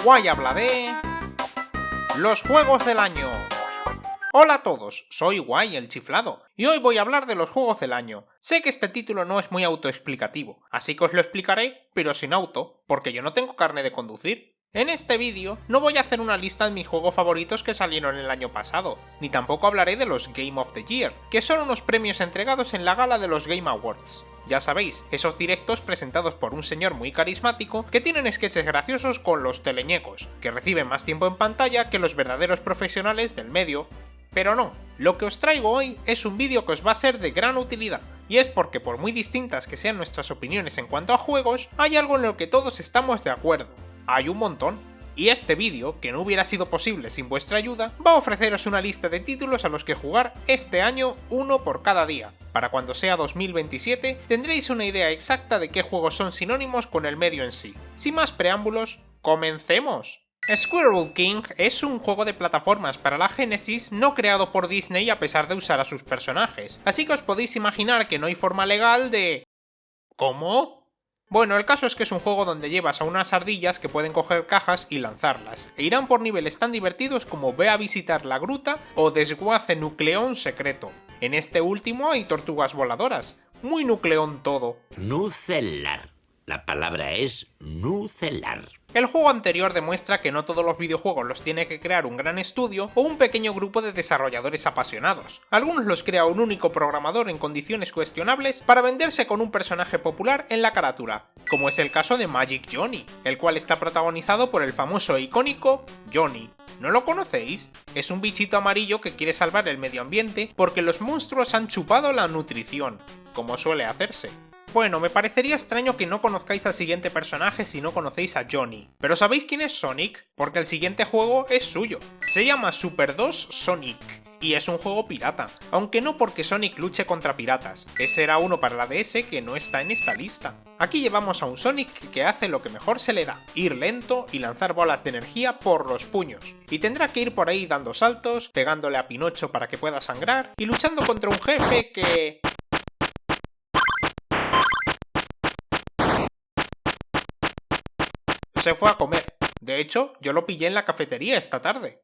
Guay habla de... los juegos del año. Hola a todos, soy Guay el chiflado, y hoy voy a hablar de los juegos del año. Sé que este título no es muy autoexplicativo, así que os lo explicaré, pero sin auto, porque yo no tengo carne de conducir. En este vídeo no voy a hacer una lista de mis juegos favoritos que salieron el año pasado, ni tampoco hablaré de los Game of the Year, que son unos premios entregados en la gala de los Game Awards. Ya sabéis, esos directos presentados por un señor muy carismático que tienen sketches graciosos con los teleñecos, que reciben más tiempo en pantalla que los verdaderos profesionales del medio. Pero no, lo que os traigo hoy es un vídeo que os va a ser de gran utilidad, y es porque por muy distintas que sean nuestras opiniones en cuanto a juegos, hay algo en lo que todos estamos de acuerdo. Hay un montón. Y este vídeo, que no hubiera sido posible sin vuestra ayuda, va a ofreceros una lista de títulos a los que jugar este año, uno por cada día. Para cuando sea 2027 tendréis una idea exacta de qué juegos son sinónimos con el medio en sí. Sin más preámbulos, ¡comencemos! Squirrel King es un juego de plataformas para la Genesis no creado por Disney a pesar de usar a sus personajes, así que os podéis imaginar que no hay forma legal de... ¿Cómo? Bueno, el caso es que es un juego donde llevas a unas ardillas que pueden coger cajas y lanzarlas, e irán por niveles tan divertidos como Ve a visitar la gruta o Desguace Nucleón secreto. En este último hay tortugas voladoras, muy nucleón todo. Nucelar. La palabra es nucelar. El juego anterior demuestra que no todos los videojuegos los tiene que crear un gran estudio o un pequeño grupo de desarrolladores apasionados. Algunos los crea un único programador en condiciones cuestionables para venderse con un personaje popular en la carátula, como es el caso de Magic Johnny, el cual está protagonizado por el famoso e icónico Johnny. ¿No lo conocéis? Es un bichito amarillo que quiere salvar el medio ambiente porque los monstruos han chupado la nutrición, como suele hacerse. Bueno, me parecería extraño que no conozcáis al siguiente personaje si no conocéis a Johnny. ¿Pero sabéis quién es Sonic? Porque el siguiente juego es suyo. Se llama Super 2 Sonic. Y es un juego pirata, aunque no porque Sonic luche contra piratas. Ese era uno para la DS que no está en esta lista. Aquí llevamos a un Sonic que hace lo que mejor se le da, ir lento y lanzar bolas de energía por los puños. Y tendrá que ir por ahí dando saltos, pegándole a Pinocho para que pueda sangrar, y luchando contra un jefe que... se fue a comer. De hecho, yo lo pillé en la cafetería esta tarde.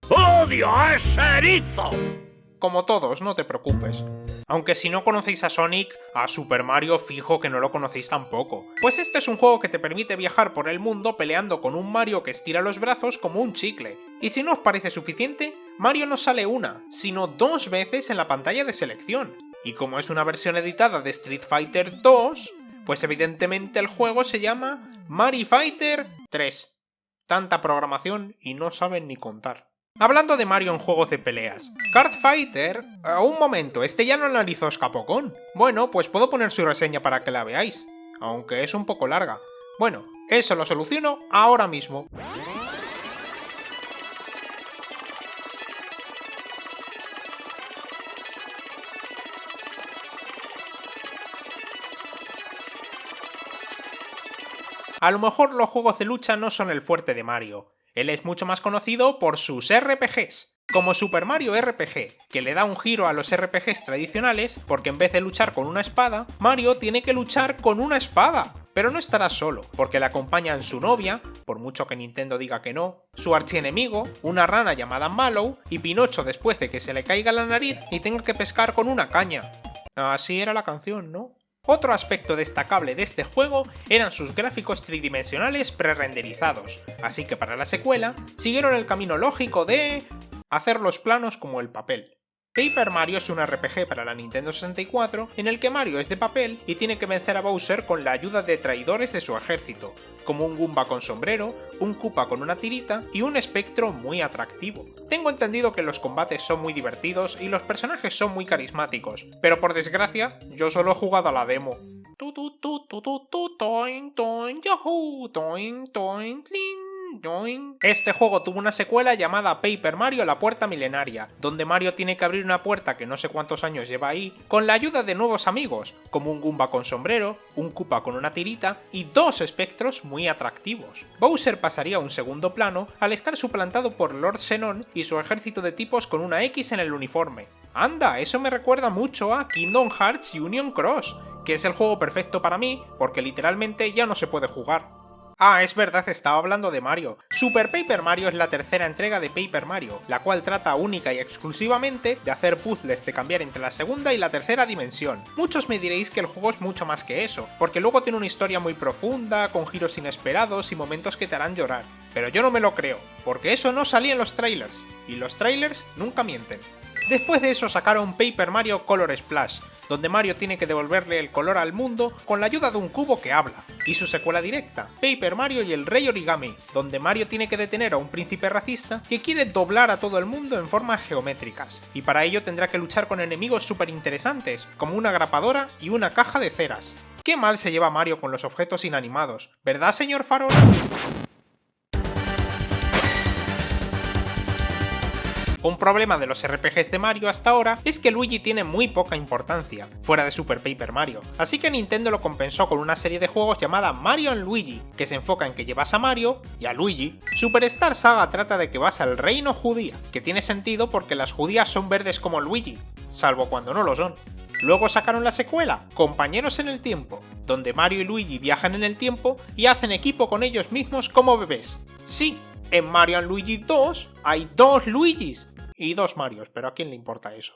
¡Odio a ese erizo! Como todos, no te preocupes. Aunque si no conocéis a Sonic, a Super Mario fijo que no lo conocéis tampoco. Pues este es un juego que te permite viajar por el mundo peleando con un Mario que estira los brazos como un chicle. Y si no os parece suficiente, Mario no sale una, sino 2 veces en la pantalla de selección. Y como es una versión editada de Street Fighter 2... pues evidentemente el juego se llama Mario Fighter 3. Tanta programación y no saben ni contar. Hablando de Mario en juegos de peleas, Card Fighter... un momento, este ya lo analizó Scapocon. Bueno, pues puedo poner su reseña para que la veáis, aunque es un poco larga. Bueno, eso lo soluciono ahora mismo. A lo mejor los juegos de lucha no son el fuerte de Mario. Él es mucho más conocido por sus RPGs, como Super Mario RPG, que le da un giro a los RPGs tradicionales porque en vez de luchar con una espada, Mario tiene que luchar con una espada. Pero no estará solo, porque le acompañan su novia, por mucho que Nintendo diga que no, su archienemigo, una rana llamada Mallow, y Pinocho después de que se le caiga la nariz y tenga que pescar con una caña. Así era la canción, ¿no? Otro aspecto destacable de este juego eran sus gráficos tridimensionales prerenderizados, así que para la secuela siguieron el camino lógico de... hacer los planos como el papel. Paper Mario es un RPG para la Nintendo 64 en el que Mario es de papel y tiene que vencer a Bowser con la ayuda de traidores de su ejército, como un Goomba con sombrero, un Koopa con una tirita y un espectro muy atractivo. Tengo entendido que los combates son muy divertidos y los personajes son muy carismáticos, pero por desgracia, yo solo he jugado a la demo. Este juego tuvo una secuela llamada Paper Mario: La Puerta Milenaria, donde Mario tiene que abrir una puerta que no sé cuántos años lleva ahí, con la ayuda de nuevos amigos, como un Goomba con sombrero, un Koopa con una tirita y 2 espectros muy atractivos. Bowser pasaría a un segundo plano al estar suplantado por Lord Xenon y su ejército de tipos con una X en el uniforme. Anda, eso me recuerda mucho a Kingdom Hearts Union Cross, que es el juego perfecto para mí porque literalmente ya no se puede jugar. Ah, es verdad, estaba hablando de Mario. Super Paper Mario es la tercera entrega de Paper Mario, la cual trata única y exclusivamente de hacer puzzles de cambiar entre la segunda y la tercera dimensión. Muchos me diréis que el juego es mucho más que eso, porque luego tiene una historia muy profunda, con giros inesperados y momentos que te harán llorar. Pero yo no me lo creo, porque eso no salía en los trailers, y los trailers nunca mienten. Después de eso sacaron Paper Mario Color Splash, donde Mario tiene que devolverle el color al mundo con la ayuda de un cubo que habla, y su secuela directa, Paper Mario y el Rey Origami, donde Mario tiene que detener a un príncipe racista que quiere doblar a todo el mundo en formas geométricas, y para ello tendrá que luchar con enemigos súper interesantes, como una grapadora y una caja de ceras. Qué mal se lleva Mario con los objetos inanimados, ¿verdad, señor Farol? Un problema de los RPGs de Mario hasta ahora es que Luigi tiene muy poca importancia, fuera de Super Paper Mario, así que Nintendo lo compensó con una serie de juegos llamada Mario & Luigi, que se enfoca en que llevas a Mario y a Luigi. Superstar Saga trata de que vas al reino judía, que tiene sentido porque las judías son verdes como Luigi, salvo cuando no lo son. Luego sacaron la secuela, Compañeros en el Tiempo, donde Mario y Luigi viajan en el tiempo y hacen equipo con ellos mismos como bebés. Sí, en Mario & Luigi 2 hay 2 Luigis y 2 Marios, pero ¿a quién le importa eso?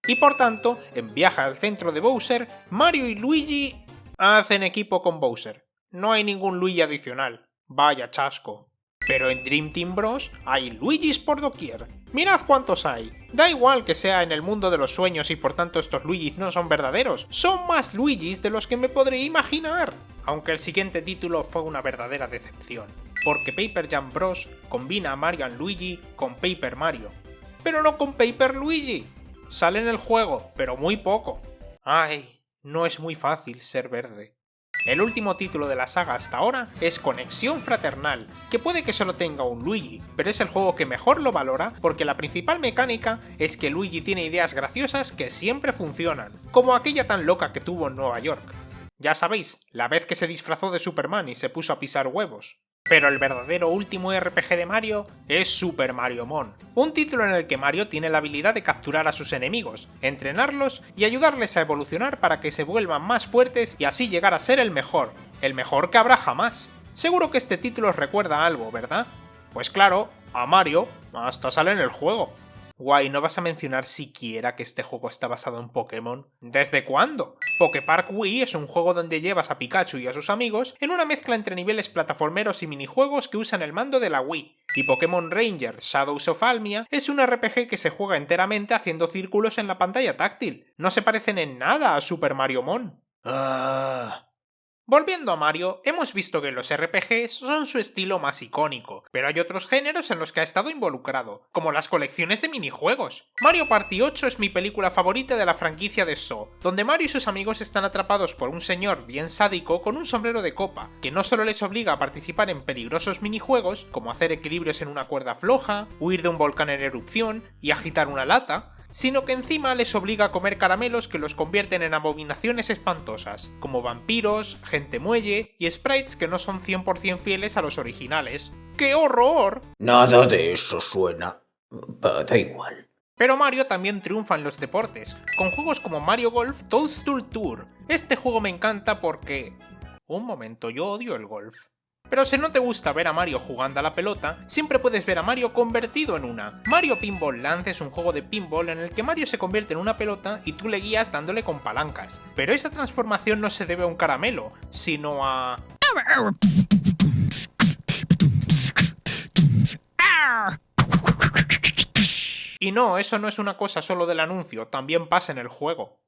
Y por tanto, en Viaje al centro de Bowser, Mario y Luigi hacen equipo con Bowser. No hay ningún Luigi adicional. Vaya chasco. Pero en Dream Team Bros hay Luigis por doquier. Mirad cuántos hay. Da igual que sea en el mundo de los sueños y por tanto estos Luigis no son verdaderos. Son más Luigis de los que me podré imaginar. Aunque el siguiente título fue una verdadera decepción. Porque Paper Jam Bros combina a Mario & Luigi con Paper Mario. Pero no con Paper Luigi. Sale en el juego, pero muy poco. Ay, no es muy fácil ser verde. El último título de la saga hasta ahora es Conexión Fraternal, que puede que solo tenga un Luigi, pero es el juego que mejor lo valora porque la principal mecánica es que Luigi tiene ideas graciosas que siempre funcionan, como aquella tan loca que tuvo en Nueva York. Ya sabéis, la vez que se disfrazó de Superman y se puso a pisar huevos. Pero el verdadero último RPG de Mario es Super Mario Mon, un título en el que Mario tiene la habilidad de capturar a sus enemigos, entrenarlos y ayudarles a evolucionar para que se vuelvan más fuertes y así llegar a ser el mejor que habrá jamás. Seguro que este título os recuerda a algo, ¿verdad? Pues claro, a Mario, hasta sale en el juego. Guay, ¿no vas a mencionar siquiera que este juego está basado en Pokémon? ¿Desde cuándo? Poképark Wii es un juego donde llevas a Pikachu y a sus amigos en una mezcla entre niveles plataformeros y minijuegos que usan el mando de la Wii. Y Pokémon Rangers Shadows of Almia es un RPG que se juega enteramente haciendo círculos en la pantalla táctil. No se parecen en nada a Super Mario Mon. Volviendo a Mario, hemos visto que los RPGs son su estilo más icónico, pero hay otros géneros en los que ha estado involucrado, como las colecciones de minijuegos. Mario Party 8 es mi película favorita de la franquicia de Saw, donde Mario y sus amigos están atrapados por un señor bien sádico con un sombrero de copa, que no solo les obliga a participar en peligrosos minijuegos, como hacer equilibrios en una cuerda floja, huir de un volcán en erupción y agitar una lata, sino que encima les obliga a comer caramelos que los convierten en abominaciones espantosas, como vampiros, gente muelle y sprites que no son 100% fieles a los originales. ¡Qué horror! Nada de eso suena. Da igual. Pero Mario también triunfa en los deportes, con juegos como Mario Golf Toadstool Tour. Este juego me encanta porque... Un momento, yo odio el golf. Pero si no te gusta ver a Mario jugando a la pelota, siempre puedes ver a Mario convertido en una. Mario Pinball Lance es un juego de pinball en el que Mario se convierte en una pelota y tú le guías dándole con palancas. Pero esa transformación no se debe a un caramelo, sino a... Y no, eso no es una cosa solo del anuncio, también pasa en el juego.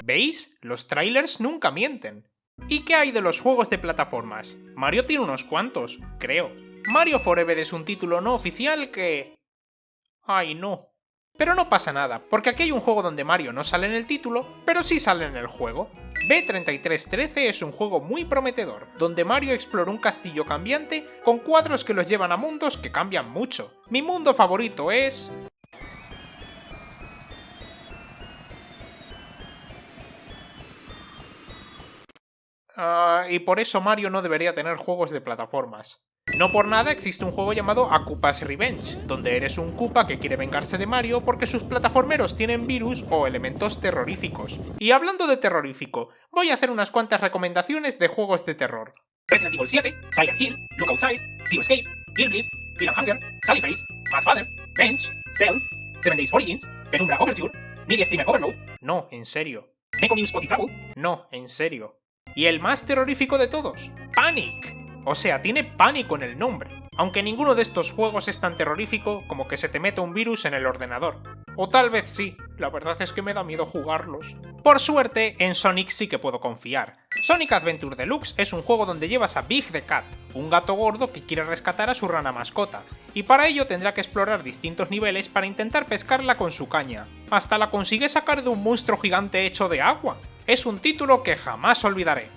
¿Veis? Los trailers nunca mienten. ¿Y qué hay de los juegos de plataformas? Mario tiene unos cuantos, creo. Mario Forever es un título no oficial que... ¡Ay, no! Pero no pasa nada, porque aquí hay un juego donde Mario no sale en el título, pero sí sale en el juego. B3313 es un juego muy prometedor, donde Mario explora un castillo cambiante con cuadros que los llevan a mundos que cambian mucho. Mi mundo favorito es... y por eso Mario no debería tener juegos de plataformas. No por nada existe un juego llamado A Koopa's Revenge, donde eres un Koopa que quiere vengarse de Mario porque sus plataformeros tienen virus o elementos terroríficos. Y hablando de terrorífico, voy a hacer unas cuantas recomendaciones de juegos de terror. Resident Evil 7, Silent Hill, Look Outside, Zero Escape, Kill Bleed, Fear and Hunger, Sally Face, Mad Father, Bench, Cell, 7 Days Origins, Penumbra Overture, Media Streamer Overload. No, en serio. Neko News Spotty Trouble. No, en serio. Y el más terrorífico de todos, Panic. O sea, tiene pánico en el nombre. Aunque ninguno de estos juegos es tan terrorífico como que se te meta un virus en el ordenador. O tal vez sí, la verdad es que me da miedo jugarlos. Por suerte, en Sonic sí que puedo confiar. Sonic Adventure Deluxe es un juego donde llevas a Big the Cat, un gato gordo que quiere rescatar a su rana mascota, y para ello tendrá que explorar distintos niveles para intentar pescarla con su caña. Hasta la consigue sacar de un monstruo gigante hecho de agua. Es un título que jamás olvidaré.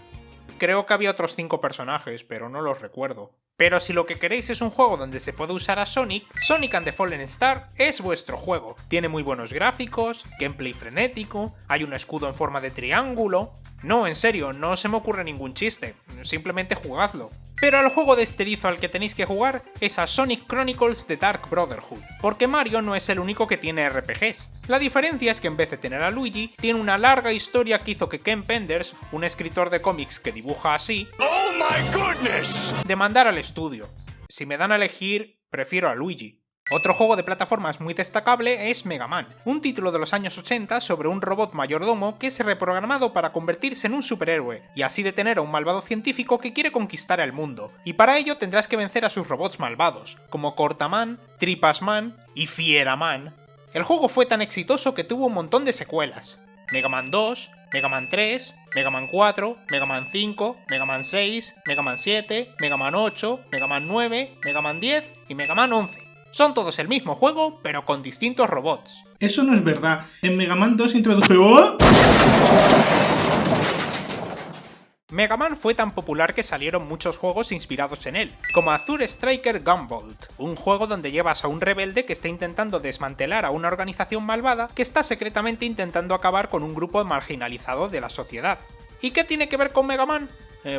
Creo que había otros 5 personajes, pero no los recuerdo. Pero si lo que queréis es un juego donde se puede usar a Sonic, Sonic and the Fallen Star es vuestro juego. Tiene muy buenos gráficos, gameplay frenético, hay un escudo en forma de triángulo... No, en serio, no se me ocurre ningún chiste, simplemente jugadlo. Pero el juego de esterizo al que tenéis que jugar es a Sonic Chronicles The Dark Brotherhood, porque Mario no es el único que tiene RPGs. La diferencia es que en vez de tener a Luigi, tiene una larga historia que hizo que Ken Penders, un escritor de cómics que dibuja así, ¡Oh my goodness! demandara al estudio. Si me dan a elegir, prefiero a Luigi. Otro juego de plataformas muy destacable es Mega Man, un título de los años 80 sobre un robot mayordomo que es reprogramado para convertirse en un superhéroe, y así detener a un malvado científico que quiere conquistar el mundo, y para ello tendrás que vencer a sus robots malvados, como Cortaman, Tripasman y Fieraman. El juego fue tan exitoso que tuvo un montón de secuelas. Mega Man 2, Mega Man 3, Mega Man 4, Mega Man 5, Mega Man 6, Mega Man 7, Mega Man 8, Mega Man 9, Mega Man 10 y Mega Man 11. Son todos el mismo juego, pero con distintos robots. Eso no es verdad. En Mega Man 2 introdujo... Mega Man fue tan popular que salieron muchos juegos inspirados en él, como Azure Striker Gunvolt, un juego donde llevas a un rebelde que está intentando desmantelar a una organización malvada que está secretamente intentando acabar con un grupo marginalizado de la sociedad. ¿Y qué tiene que ver con Mega Man?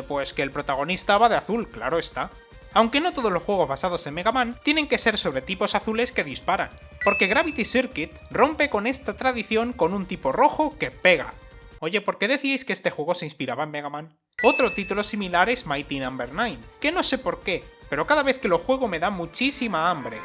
Pues que el protagonista va de azul, claro está. Aunque no todos los juegos basados en Mega Man tienen que ser sobre tipos azules que disparan, porque Gravity Circuit rompe con esta tradición con un tipo rojo que pega. Oye, ¿por qué decíais que este juego se inspiraba en Mega Man? Otro título similar es Mighty No. 9, que no sé por qué, pero cada vez que lo juego me da muchísima hambre.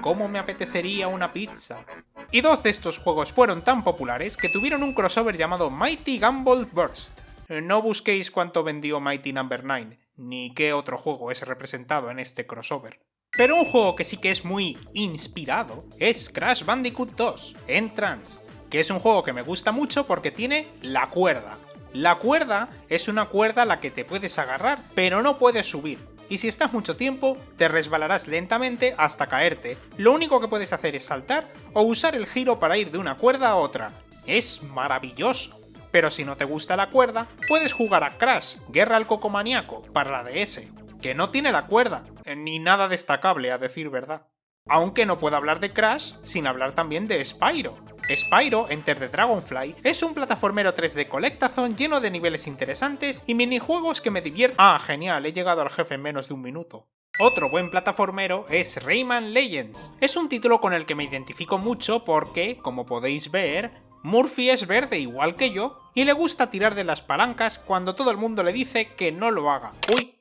¿Cómo me apetecería una pizza? Y 2 de estos juegos fueron tan populares que tuvieron un crossover llamado Mighty Gumball Burst. No busquéis cuánto vendió Mighty No. 9, ni qué otro juego es representado en este crossover. Pero un juego que sí que es muy inspirado es Crash Bandicoot 2, Entranced, que es un juego que me gusta mucho porque tiene la cuerda. La cuerda es una cuerda a la que te puedes agarrar, pero no puedes subir. Y si estás mucho tiempo, te resbalarás lentamente hasta caerte. Lo único que puedes hacer es saltar o usar el giro para ir de una cuerda a otra. Es maravilloso. Pero si no te gusta la cuerda, puedes jugar a Crash, Guerra al Cocomaniaco, para la DS, que no tiene la cuerda, ni nada destacable a decir verdad. Aunque no puedo hablar de Crash sin hablar también de Spyro. Spyro Enter the Dragonfly es un plataformero 3D Collectathon lleno de niveles interesantes y minijuegos que me divierten. ¡Ah, genial! He llegado al jefe en menos de un minuto. Otro buen plataformero es Rayman Legends. Es un título con el que me identifico mucho porque, como podéis ver, Murphy es verde igual que yo y le gusta tirar de las palancas cuando todo el mundo le dice que no lo haga. ¡Uy!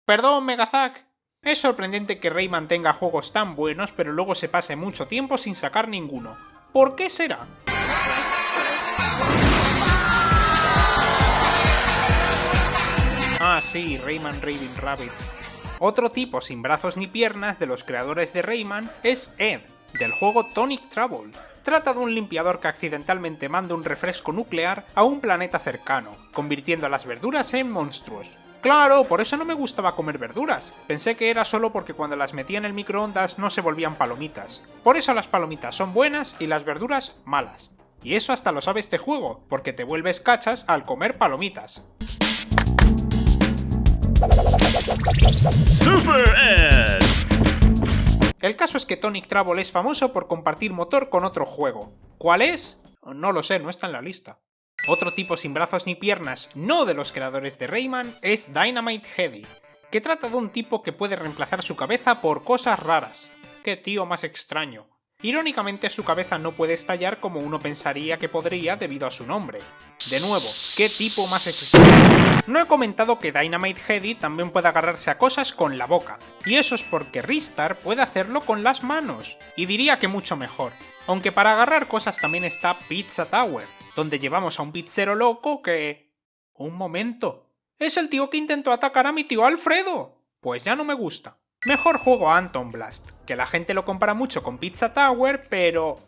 Perdón, Megazack. Es sorprendente que Rayman tenga juegos tan buenos pero luego se pase mucho tiempo sin sacar ninguno. ¿Por qué será? Ah sí, Rayman Raving Rabbids. Otro tipo sin brazos ni piernas de los creadores de Rayman es Ed, del juego Tonic Trouble. Trata de un limpiador que accidentalmente manda un refresco nuclear a un planeta cercano, convirtiendo a las verduras en monstruos. Claro, por eso no me gustaba comer verduras. Pensé que era solo porque cuando las metía en el microondas no se volvían palomitas. Por eso las palomitas son buenas y las verduras malas. Y eso hasta lo sabe este juego, porque te vuelves cachas al comer palomitas. Super Ed. El caso es que Tonic Trouble es famoso por compartir motor con otro juego. ¿Cuál es? No lo sé, no está en la lista. Otro tipo sin brazos ni piernas, no de los creadores de Rayman, es Dynamite Headdy, que trata de un tipo que puede reemplazar su cabeza por cosas raras. ¡Qué tío más extraño! Irónicamente, su cabeza no puede estallar como uno pensaría que podría debido a su nombre. De nuevo, ¿qué tipo más extraño? No he comentado que Dynamite Headdy también puede agarrarse a cosas con la boca, y eso es porque Ristar puede hacerlo con las manos, y diría que mucho mejor. Aunque para agarrar cosas también está Pizza Tower, donde llevamos a un pizzero loco que... Un momento, es el tío que intentó atacar a mi tío Alfredo. Pues ya no me gusta. Mejor juego a Anton Blast, que la gente lo compara mucho con Pizza Tower, pero...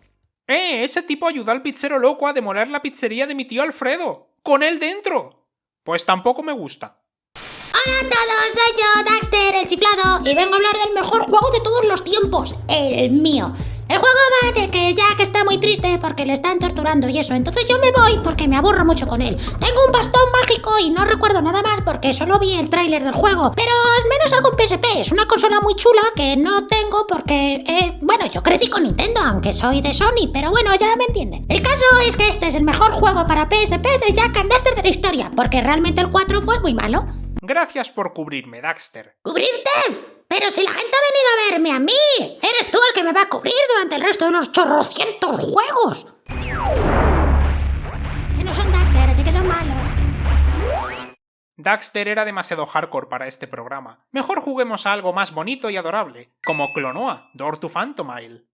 ¡Ese tipo ayuda al pizzero loco a demoler la pizzería de mi tío Alfredo! ¡Con él dentro! Pues tampoco me gusta. Hola a todos, soy yo, Daxter, el chiflado, y vengo a hablar del mejor juego de todos los tiempos, el mío. El juego va de que Jack está muy triste porque le están torturando y eso, entonces yo me voy porque me aburro mucho con él. Tengo un bastón mágico y no recuerdo nada más porque solo vi el tráiler del juego, pero al menos algo en PSP, es una consola muy chula que no tengo porque, bueno, yo crecí con Nintendo, aunque soy de Sony, pero bueno, ya me entienden. El caso es que este es el mejor juego para PSP de Jack and Daxter de la historia, porque realmente el 4 fue muy malo. Gracias por cubrirme, Daxter. ¿Cubrirte? Pero si la gente ha venido a verme a mí, eres tú el que me va a cubrir durante el resto de los chorrocientos juegos. Que no son Daxter, así que son malos. Daxter era demasiado hardcore para este programa. Mejor juguemos a algo más bonito y adorable, como Clonoa, Door to Phantom Isle.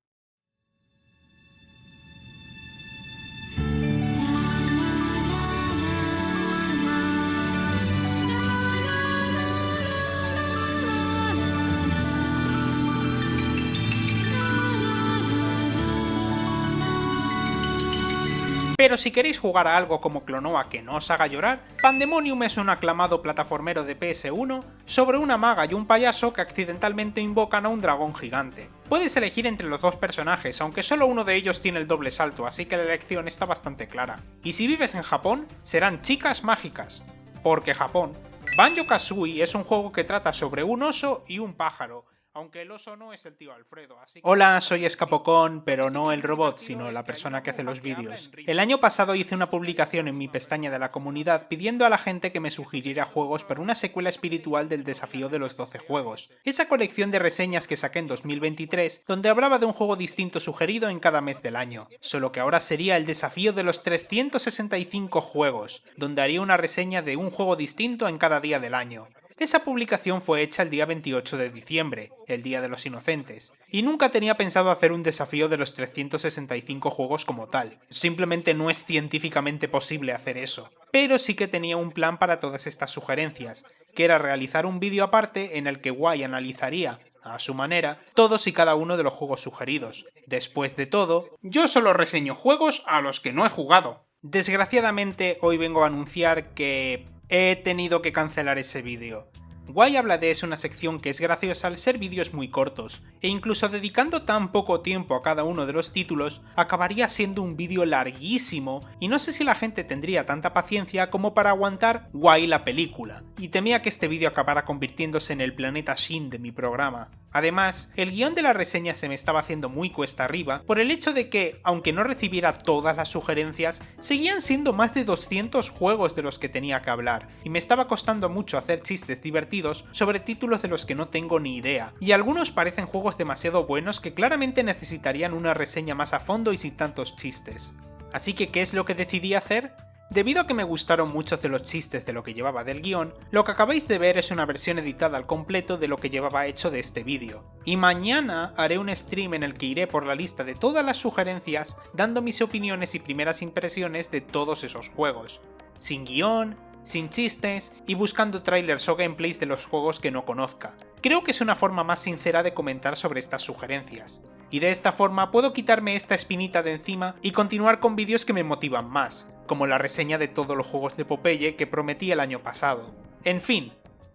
Pero si queréis jugar a algo como Clonoa que no os haga llorar, Pandemonium es un aclamado plataformero de PS1 sobre una maga y un payaso que accidentalmente invocan a un dragón gigante. Puedes elegir entre los dos personajes, aunque solo uno de ellos tiene el doble salto, así que la elección está bastante clara. Y si vives en Japón, serán chicas mágicas. Porque Japón. Banjo-Kazooie es un juego que trata sobre un oso y un pájaro, aunque el oso no es el tío Alfredo, así que... Hola, soy Escapocón, pero no el robot, sino la persona que hace los vídeos. El año pasado hice una publicación en mi pestaña de la comunidad pidiendo a la gente que me sugiriera juegos para una secuela espiritual del desafío de los 12 juegos. Esa colección de reseñas que saqué en 2023, donde hablaba de un juego distinto sugerido en cada mes del año. Solo que ahora sería el desafío de los 365 juegos, donde haría una reseña de un juego distinto en cada día del año. Esa publicación fue hecha el día 28 de diciembre, el Día de los Inocentes, y nunca tenía pensado hacer un desafío de los 365 juegos como tal. Simplemente no es científicamente posible hacer eso. Pero sí que tenía un plan para todas estas sugerencias, que era realizar un vídeo aparte en el que Guay analizaría, a su manera, todos y cada uno de los juegos sugeridos. Después de todo, yo solo reseño juegos a los que no he jugado. Desgraciadamente, hoy vengo a anunciar que... he tenido que cancelar ese vídeo. Guay habla de es una sección que es graciosa al ser vídeos muy cortos, e incluso dedicando tan poco tiempo a cada uno de los títulos, acabaría siendo un vídeo larguísimo, y no sé si la gente tendría tanta paciencia como para aguantar Guay la película, y temía que este vídeo acabara convirtiéndose en el planeta Shin de mi programa. Además, el guión de la reseña se me estaba haciendo muy cuesta arriba por el hecho de que, aunque no recibiera todas las sugerencias, seguían siendo más de 200 juegos de los que tenía que hablar, y me estaba costando mucho hacer chistes divertidos sobre títulos de los que no tengo ni idea, y algunos parecen juegos demasiado buenos que claramente necesitarían una reseña más a fondo y sin tantos chistes. Así que, ¿qué es lo que decidí hacer? Debido a que me gustaron muchos de los chistes de lo que llevaba del guión, lo que acabáis de ver es una versión editada al completo de lo que llevaba hecho de este vídeo. Y mañana haré un stream en el que iré por la lista de todas las sugerencias, dando mis opiniones y primeras impresiones de todos esos juegos. Sin guión, sin chistes y buscando trailers o gameplays de los juegos que no conozca. Creo que es una forma más sincera de comentar sobre estas sugerencias. Y de esta forma puedo quitarme esta espinita de encima y continuar con vídeos que me motivan más, como la reseña de todos los juegos de Popeye que prometí el año pasado. En fin,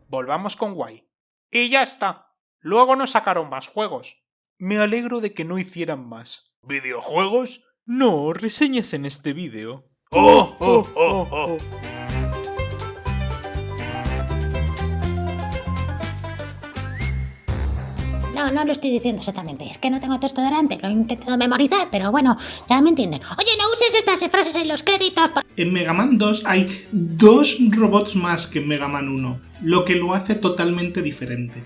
volvamos con Guay. Y ya está. Luego no sacaron más juegos. Me alegro de que no hicieran más. ¿Videojuegos? No, reseñas en este vídeo. ¡Oh! No lo estoy diciendo exactamente. Es que no tengo texto delante. Lo he intentado memorizar, pero bueno, ya me entienden. Oye, no uses estas frases en los créditos. En Mega Man 2 hay 2 robots más que en Mega Man 1, lo que lo hace totalmente diferente.